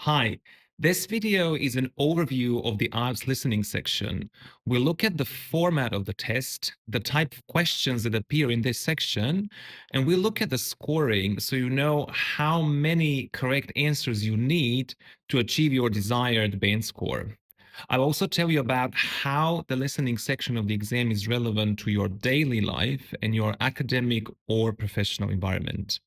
Hi, this video is an overview of the IELTS listening section. We'll look at the format of the test, the type of questions that appear in this section, and we'll look at the scoring so you know how many correct answers you need to achieve your desired band score. I'll also tell you about how the listening section of the exam is relevant to your daily life and your academic or professional environment.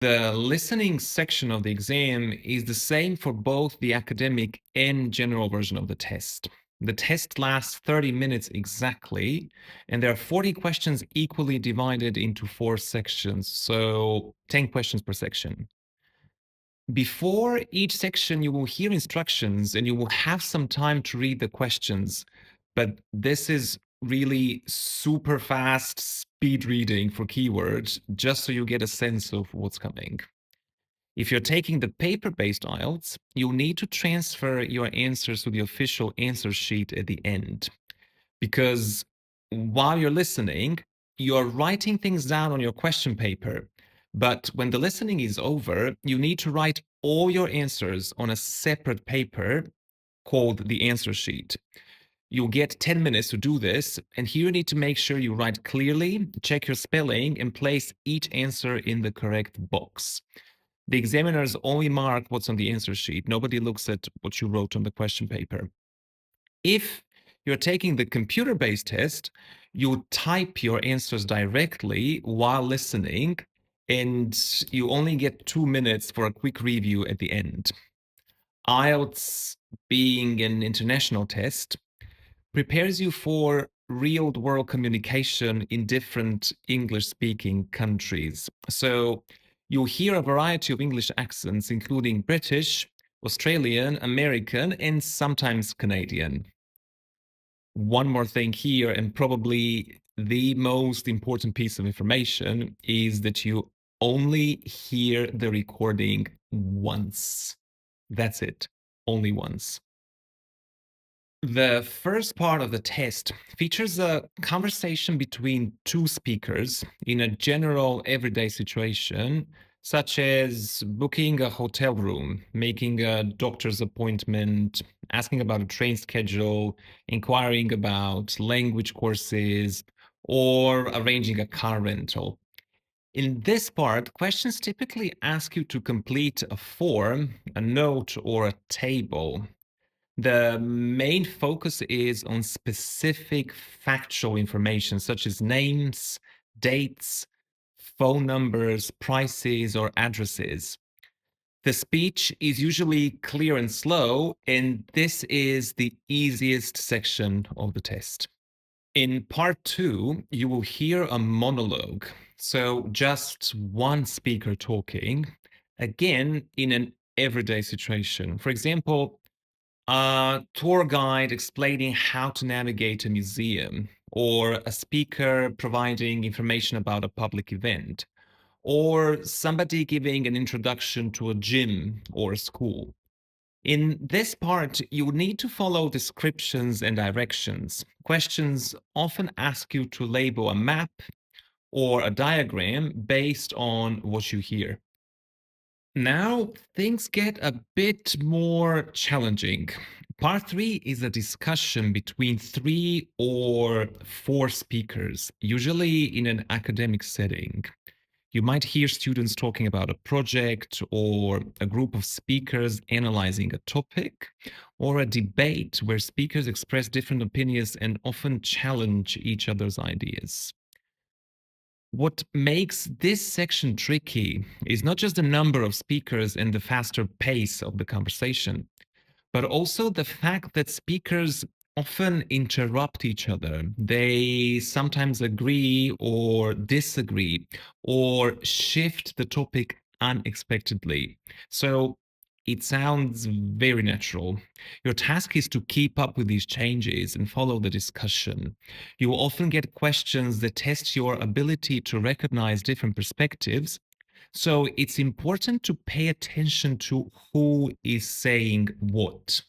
The listening section of the exam is the same for both the academic and general version of the test. The test lasts 30 minutes exactly, and there are 40 questions equally divided into 4 sections, so 10 questions per section. Before each section, you will hear instructions and you will have some time to read the questions, but this is really super fast speed reading for keywords, just so you get a sense of what's coming. If you're taking the paper-based IELTS, you'll need to transfer your answers to the official answer sheet at the end. Because while you're listening, you're writing things down on your question paper. But when the listening is over, you need to write all your answers on a separate paper called the answer sheet. You'll get 10 minutes to do this, and here you need to make sure you write clearly, check your spelling, and place each answer in the correct box. The examiners only mark what's on the answer sheet. Nobody looks at what you wrote on the question paper. If you're taking the computer-based test, you type your answers directly while listening, and you only get 2 minutes for a quick review at the end. IELTS, being an international test, prepares you for real-world communication in different English-speaking countries. So you'll hear a variety of English accents, including British, Australian, American, and sometimes Canadian. One more thing here, and probably the most important piece of information, is that you only hear the recording once. That's it, only once. The first part of the test features a conversation between two speakers in a general everyday situation, such as booking a hotel room, making a doctor's appointment, asking about a train schedule, inquiring about language courses, or arranging a car rental. In this part, questions typically ask you to complete a form, a note, or a table. The main focus is on specific factual information such as names, dates, phone numbers, prices, or addresses. The speech is usually clear and slow, and this is the easiest section of the test. In part 2, you will hear a monologue, so just one speaker talking, again in an everyday situation. For example, a tour guide explaining how to navigate a museum, or a speaker providing information about a public event, or somebody giving an introduction to a gym or a school. In this part, you need to follow descriptions and directions. Questions often ask you to label a map or a diagram based on what you hear. Now things get a bit more challenging. Part 3 is a discussion between 3 or 4 speakers, usually in an academic setting. You might hear students talking about a project, or a group of speakers analyzing a topic, or a debate where speakers express different opinions and often challenge each other's ideas. What makes this section tricky is not just the number of speakers and the faster pace of the conversation, but also the fact that speakers often interrupt each other. They sometimes agree or disagree or shift the topic unexpectedly. So it sounds very natural. Your task is to keep up with these changes and follow the discussion. You will often get questions that test your ability to recognize different perspectives, so it's important to pay attention to who is saying what.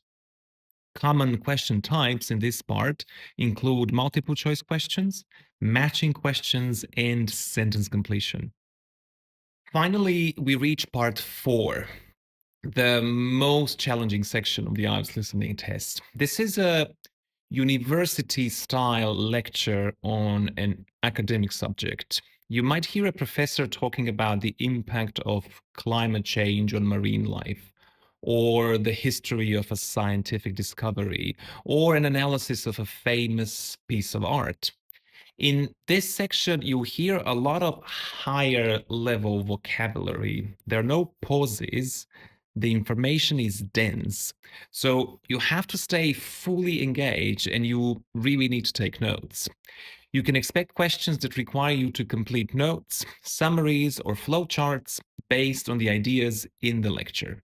Common question types in this part include multiple choice questions, matching questions, and sentence completion. Finally, we reach part 4, the most challenging section of the IELTS listening test. This is a university-style lecture on an academic subject. You might hear a professor talking about the impact of climate change on marine life, or the history of a scientific discovery, or an analysis of a famous piece of art. In this section, you hear a lot of higher level vocabulary. There are no pauses. The information is dense. So you have to stay fully engaged and you really need to take notes. You can expect questions that require you to complete notes, summaries, or flowcharts based on the ideas in the lecture.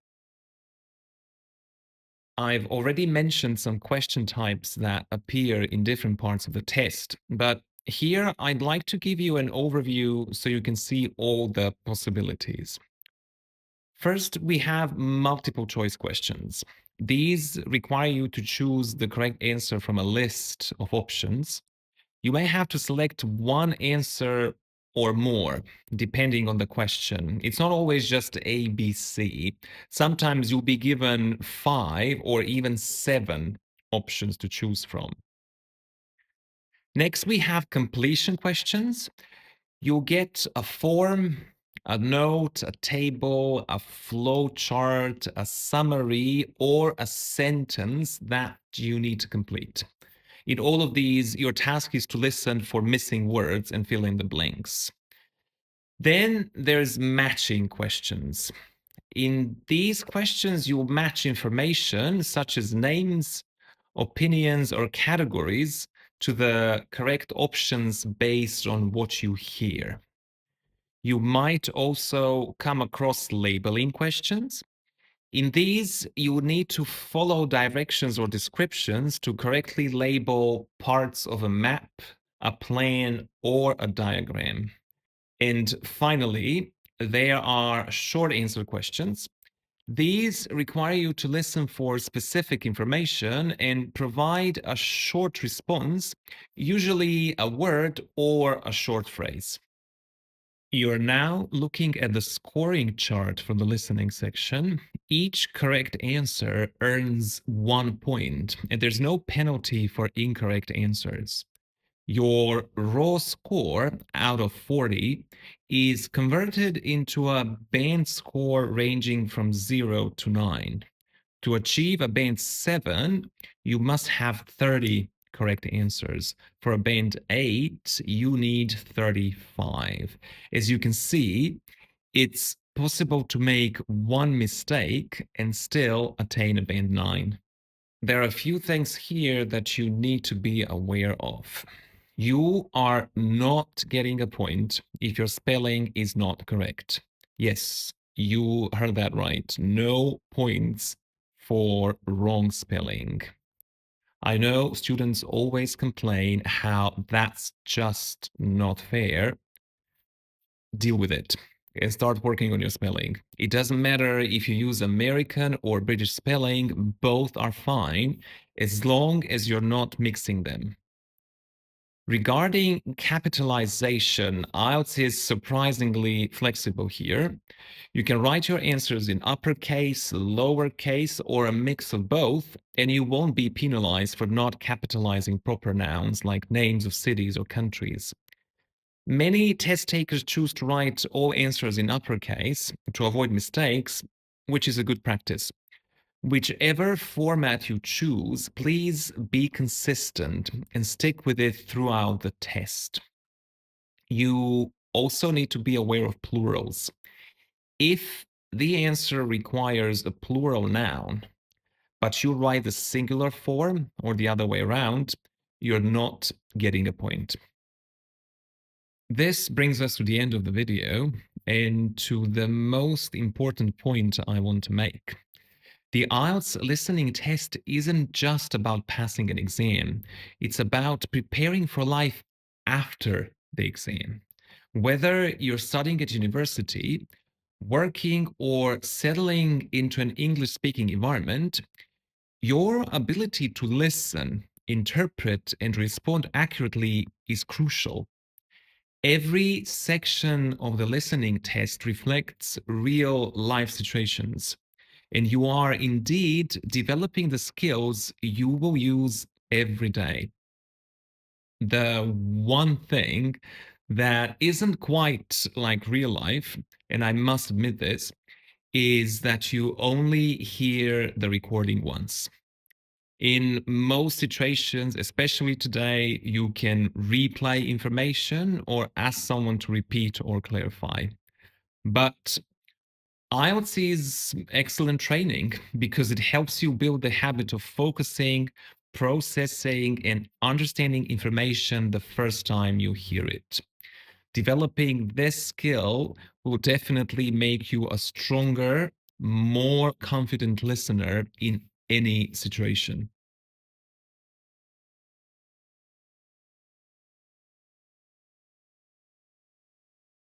I've already mentioned some question types that appear in different parts of the test, but here I'd like to give you an overview so you can see all the possibilities. First, we have multiple choice questions. These require you to choose the correct answer from a list of options. You may have to select one answer or more, depending on the question. It's not always just A, B, C. Sometimes you'll be given 5 or even 7 options to choose from. Next, we have completion questions. You'll get a form, a note, a table, a flow chart, a summary, or a sentence that you need to complete. In all of these, your task is to listen for missing words and fill in the blanks. Then there's matching questions. In these questions, you'll match information such as names, opinions, or categories to the correct options based on what you hear. You might also come across labeling questions. In these, you need to follow directions or descriptions to correctly label parts of a map, a plan, or a diagram. And finally, there are short answer questions. These require you to listen for specific information and provide a short response, usually a word or a short phrase. You're now looking at the scoring chart from the listening section. Each correct answer earns 1 point, and there's no penalty for incorrect answers. Your raw score out of 40 is converted into a band score ranging from 0 to 9. To achieve a band 7, you must have 30 correct answers. For a band 8, you need 35. As you can see, it's possible to make one mistake and still attain a band 9. There are a few things here that you need to be aware of. You are not getting a point if your spelling is not correct. Yes, you heard that right. No points for wrong spelling. I know students always complain how that's just not fair. Deal with it and start working on your spelling. It doesn't matter if you use American or British spelling, both are fine as long as you're not mixing them. Regarding capitalization, IELTS is surprisingly flexible here. You can write your answers in uppercase, lowercase, or a mix of both, and you won't be penalized for not capitalizing proper nouns like names of cities or countries. Many test takers choose to write all answers in uppercase to avoid mistakes, which is a good practice. Whichever format you choose, please be consistent and stick with it throughout the test. You also need to be aware of plurals. If the answer requires a plural noun, but you write the singular form or the other way around, you're not getting a point. This brings us to the end of the video and to the most important point I want to make. The IELTS listening test isn't just about passing an exam. It's about preparing for life after the exam. Whether you're studying at university, working, or settling into an English-speaking environment, Your ability to listen, interpret, and respond accurately is crucial. Every section of the listening test reflects real life situations, and you are indeed developing the skills you will use every day. The one thing that isn't quite like real life, and I must admit this, is that you only hear the recording once. In most situations, especially today, you can replay information or ask someone to repeat or clarify. But IELTS is excellent training because it helps you build the habit of focusing, processing, and understanding information the first time you hear it. Developing this skill will definitely make you a stronger, more confident listener in any situation.